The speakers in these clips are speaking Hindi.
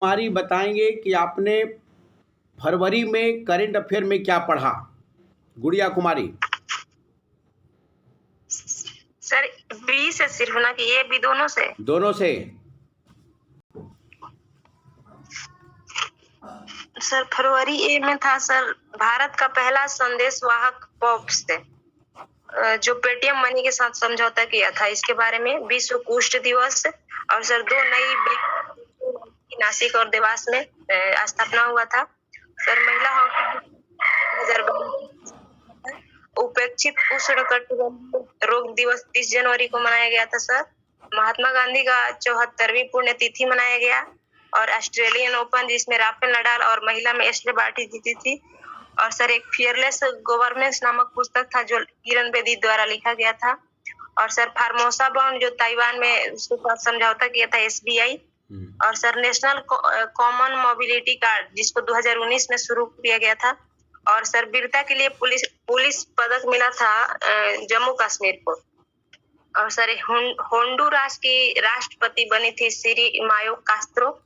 कुमारी बताएंगे कि आपने फरवरी में करंट अफेयर में क्या पढ़ा। गुड़िया कुमारी। सर बी से सिर्फ ना कि ये भी दोनों से? दोनों से। सर फरवरी ए में था सर, भारत का पहला संदेश वाहक पॉप्स थे जो पेटीएम मनी के साथ समझौता किया था, इसके बारे में। विश्व कुष्ठ दिवस और सर 2 नई नासिक और देवास में स्थापना हुआ था। सर महिला हॉकी उपेक्षित उष्णकटिबंधीय रोग दिवस 30 जनवरी को मनाया गया था सर। महात्मा गांधी का 74वीं पुण्यतिथि मनाया गया। और ऑस्ट्रेलियन ओपन जिसमें राफेल नडाल और महिला में एशले बार्टी जीती थी। और सर एक फियरलेस गवर्नेंस नामक पुस्तक था जो किरण बेदी द्वारा लिखा गया था। और सर फार्मोसा बॉन्ड जो ताइवान में उसके साथ समझौता किया था एसबीआई। और sir national common mobility card जिसको 2019 में शुरू किया गया था। और सर वीरता के लिए पुलिस पदक मिला था जम्मू कश्मीर को। और सर होंडुरास की राष्ट्रपति बनी थी श्री मायो कास्त्रो।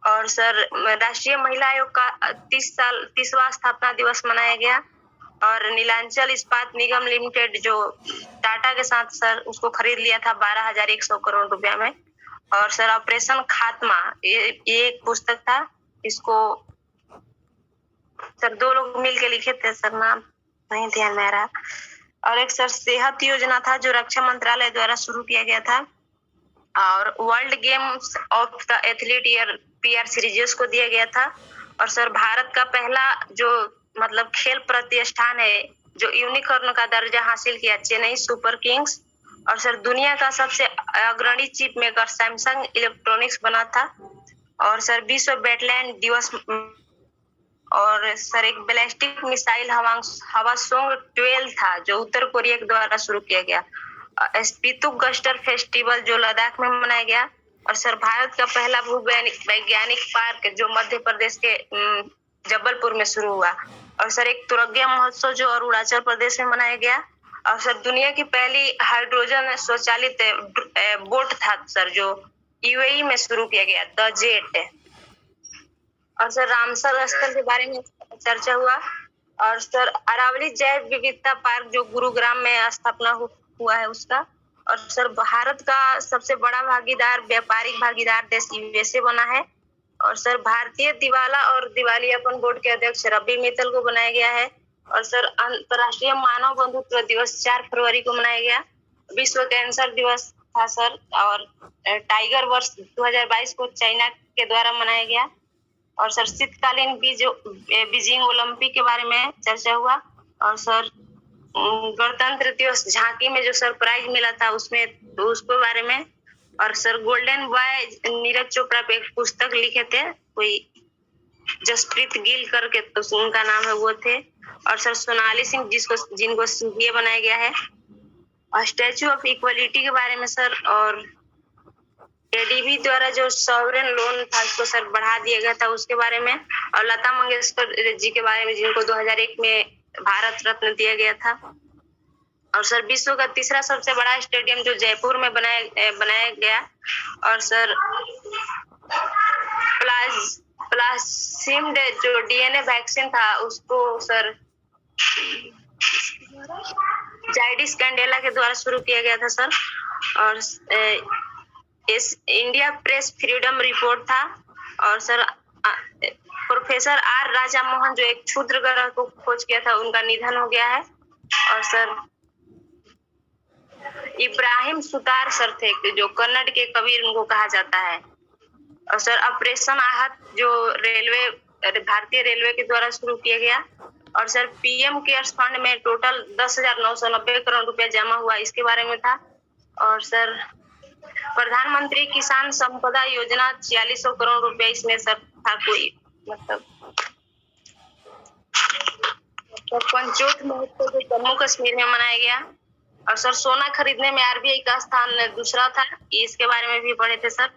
और सर राष्ट्रीय महिला आयोग का 30वां स्थापना दिवस मनाया गया। और नीलांचल इस्पात निगम लिमिटेड जो टाटा के साथ सर उसको खरीद लिया था 12,100 करोड़ रुपया में। और सर ऑपरेशन खात्मा ये एक पुस्तक था, इसको सर 2 लोग मिलके लिखे थे, सर नाम नहीं ध्यान में आ रहा। और एक सर सेहत योजना था जो रक्षा मंत्रालय द्वारा शुरू किया गया था। और world games of the athlete year PR series को दिया गया था। और सर भारत का पहला जो मतलब खेल प्रतिष्ठान है जो यूनिकॉर्न का दर्जा हासिल किया, चेन्नई सुपर किंग्स। और सर दुनिया का सबसे अग्रणी चिप मेकर सैमसंग इलेक्ट्रॉनिक्स बना था। और सर विश्व वेटलैंड दिवस। और सर एक बैलिस्टिक मिसाइल हवासोंग 12 था जो उत्तर कोरिया के द्वारा शुरू किया गया। स्पीतुक गस्टर फेस्टिवल जो लद्दाख में मनाया गया। और सर भारत का पहला वैज्ञानिक पार्क जो मध्य प्रदेश के जबलपुर में शुरू हुआ। और सर एक तुरग्या महोत्सव जो अरुणाचल प्रदेश में मनाया गया। और सर दुनिया की पहली हाइड्रोजन स्वचालित बोट था सर जो यूएई में शुरू किया गया, द जेट। और सर रामसर स्थल के बारे में चर्चा हुआ। और सर अरावली जैव विविधता पार्क जो गुरुग्राम में स्थापना हुआ है उसका। और सर भारत का सबसे बड़ा भागीदार व्यापारिक भागीदार देश यूएसए बना है। और सर भारतीय दिवाला और दिवालियापन बोर्ड के अध्यक्ष रवि मित्तल को बनाया गया है। और सर अंतरराष्ट्रीय मानव बंधुत्व दिवस 4 फरवरी को मनाया गया। विश्व कैंसर दिवस था सर। और टाइगर वर्ष 2022 को चाइना के द्वारा मनाया गया। और सर शीतकालीन बीजिंग ओलंपिक के बारे में चर्चा हुआ। और सर गणतंत्र दिवस झांकी में जो सरप्राइज मिला था उसमें तो उसके बारे में। और sir golden boy Neeraj Chopra पे एक पुस्तक लिखे थे कोई जसप्रीत गिल करके, तो उनका नाम है वो थे। और सर सोनाली सिंह जिनको सीए बनाया गया है। और स्टैचू ऑफ इक्वलिटी के बारे में सर। और एडीबी द्वारा जो सॉवरेन लोन था उसको सर बढ़ा दिया गया था उसके बारे में। और लता मंगेशकर जी के बारे में जिनको 2001 में भारत रत्न दिया गया था। और सर विश्व का तीसरा सबसे बड़ा स्टेडियम जो जयपुर में बनाया गया। और सर प्लासिम्ड जो डीएनए वैक्सीन था उसको सर जाइडिस कैंडेला के द्वारा शुरू किया गया था सर। और इस इंडिया प्रेस फ्रीडम रिपोर्ट था। और sir professor are Raja Mohan जो एक क्षुद्र ग्रह को खोज किया था उनका निधन हो गया है। और सर इब्राहिम सुतार सर थे जो कन्नड़ के कबीर उनको कहा जाता है। और सर ऑपरेशन आहत जो भारतीय रेलवे के द्वारा शुरू किया गया। और सर पीएम केयर्स फंड में टोटल 10,990 करोड़ रुपया जमा हुआ, इसके बारे में था। और सर प्रधानमंत्री किसान संपदा योजना 4600 करोड़ रुपया इसमें सर था कोई मतलब। तो पंचोट महोत्सव जो जम्मू कश्मीर में मनाया गया। और सर सोना खरीदने में आरबीआई का स्थान दूसरा था, इसके बारे में भी पढ़े थे सर।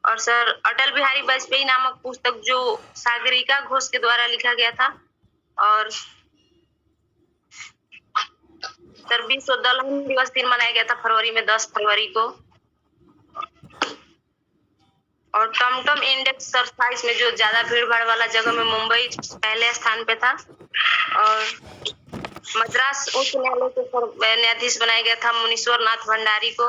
और सर अटल बिहारी वाजपेयी नामक पुस्तक जो सागरिका घोष के द्वारा लिखा गया था। और सर विश्व दलहन दिवस दिन मनाया गया था फरवरी में 10 फरवरी को। और टमटम इंडेक्स 27 में जो ज्यादा भीड़ भाड़ वाला जगह में मुंबई पहले स्थान पे था। और मद्रास उच्च न्यायालय के न्यायाधीश बनाया गया था मुनीश्वर नाथ भंडारी को।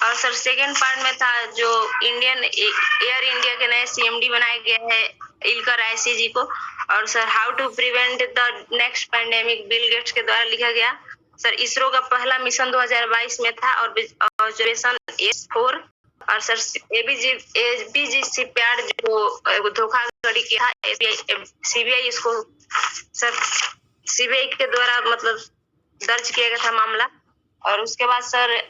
और सर सेकंड पार्ट में था जो इंडियन एयर इंडिया के नए सीएमडी बनाया गया है इलका रायसी जी को। और sir how to prevent the next pandemic Bill Gates के द्वारा लिखा गया। सर इसरो का पहला मिशन 2022 में था और ऑब्जर्वेशन S4। और सर एबीजी शिपयार्ड जो धोखाधड़ी किया था सीबीआई इसको सर सीबीआई के द्वारा मतलब दर्ज किया गया था मामला। और उसके बाद सर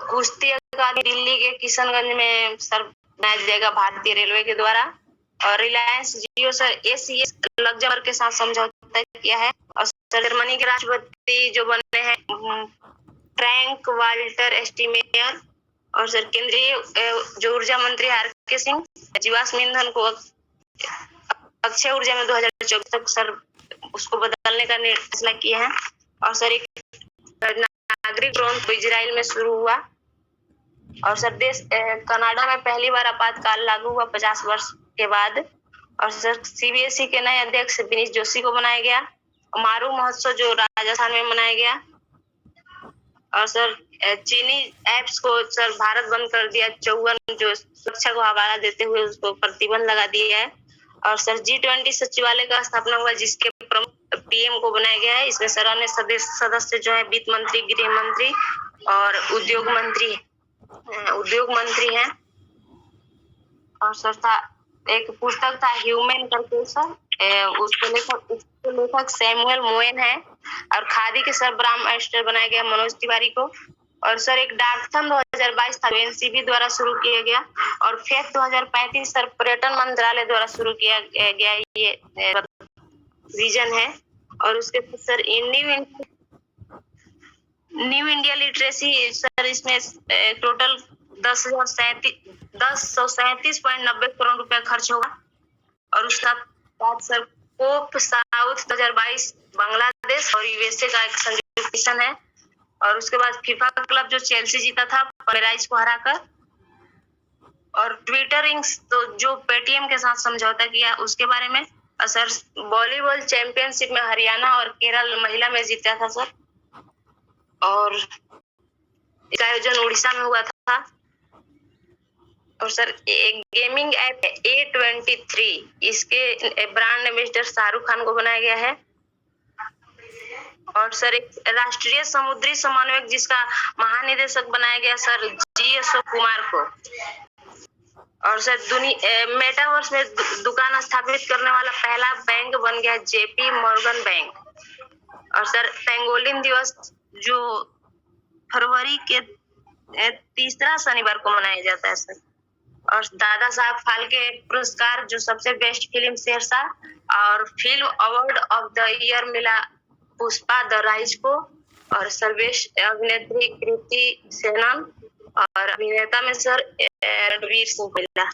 कुश्ती अकादमी दिल्ली के किशनगंज में सर बनाया जाएगा भारतीय रेलवे के द्वारा। और रिलायंस जियो सर एसीएस लग्जमबर्ग के साथ समझौता किया है। और सर जर्मनी के राष्ट्रपति जो बने हैं फ्रैंक वाल्टर स्टीनमेयर। और सर केंद्रीय जो ऊर्जा मंत्री आर.के. सिंह जीवाश्म ईंधन को अक्षय ऊर्जा में 2024 तक सर उसको बदलने का फैसला किया है। और सर एक नागरिक ड्रोन इजराइल में शुरू हुआ। और सर कनाडा में पहली बार आपातकाल लागू हुआ 50 वर्ष के बाद। और सर सीबीएसई के नए अध्यक्ष विनीत जोशी को बनाया गया। मारू महोत्सव जो राजस्थान में मनाया गया। और सर चीनी ऐप्स को सर भारत बंद कर दिया। 54 जो सुरक्षा को हवाला देते हुए उसको प्रतिबंध लगा दिया है। और सर G20 सचिवालय का स्थापना हुआ जिसके प्रमुख पीएम को बनाया गया है। इसमें सर अन्य सदस्य जो है वित्त मंत्री, गृह मंत्री और उद्योग मंत्री हैं। और सर था एक पुस्तक था ह्यूमन करके सर उसके लेखक सैमुअल मोएन है। और खादी के सर ब्रांड एम्बेसडर बनाया गया मनोज तिवारी को। और सर एक डाकथन 2022 था एनसीबी द्वारा शुरू किया गया। और फेक 2035 सर पर्यटन मंत्रालय द्वारा शुरू किया गया ये विजन है। और उसके sir new India literacy sir इसमें टोटल 10,137.90 करोड़ रुपए खर्च होगा। और उसका बाद सर कोप साउथ 2022 बांग्लादेश और यूएसए का एक संयुक्त मिशन है। और उसके बाद फीफा क्लब जो चेल्सी जीता था पैराइज को हराकर। और ट्विटर इंक्स तो जो पेटीएम के साथ समझौता किया उसके बारे में। और सर वॉलीबॉल चैंपियनशिप में हरियाणा और केरल महिला में जीता था सर। और इसका आयोजन उड़ीसा में हुआ था। और सर एक गेमिंग ऐप है A23 इसके ब्रांड एम्बेसडर शाहरुख खान को बनाया गया है। और सर एक राष्ट्रीय समुद्री समन्वयक जिसका महानिदेशक बनाया गया सर G अशोक कुमार को। और सर मेटावर्स में दुकान स्थापित करने वाला पहला बैंक बन गया JP मॉर्गन बैंक। और सर पेंगोलिन दिवस जो फरवरी के तीसरा शनिवार को मनाया जाता है सर। और दादा साहब फाल्के पुरस्कार जो सबसे बेस्ट फिल्म शेरशाह और film award of the year मिला पुष्पा द राइज को। और सर्वश्रेष्ठ अभिनेत्री कृति सेनन और अभिनेता में सर रणवीर सिंह मिला।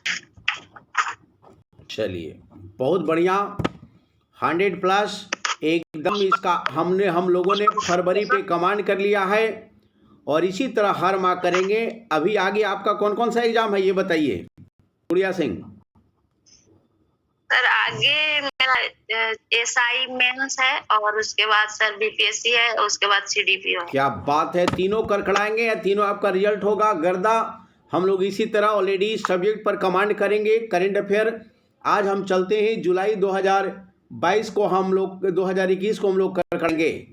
चलिए बहुत बढ़िया 100+ एकदम इसका हम लोगों ने फरवरी पे कमांड कर लिया है। और इसी तरह हर माह करेंगे। अभी आगे आपका कौन कौन सा एग्जाम है ये बताइए गुड़िया सिंह। सर आगे मेरा SI मेंस है और उसके बाद सर BPSC है और उसके बाद CDPO है। क्या बात है, तीनों करखड़ाएंगे या तीनों आपका रिजल्ट होगा गर्दा। हम लोग इसी तरह ऑलरेडी सब्जेक्ट पर कमांड करेंगे करेंट अफेयर। आज हम चलते हैं जुलाई 2022 को, हम लोग 2021 को हम लोग करखड़ेंगे।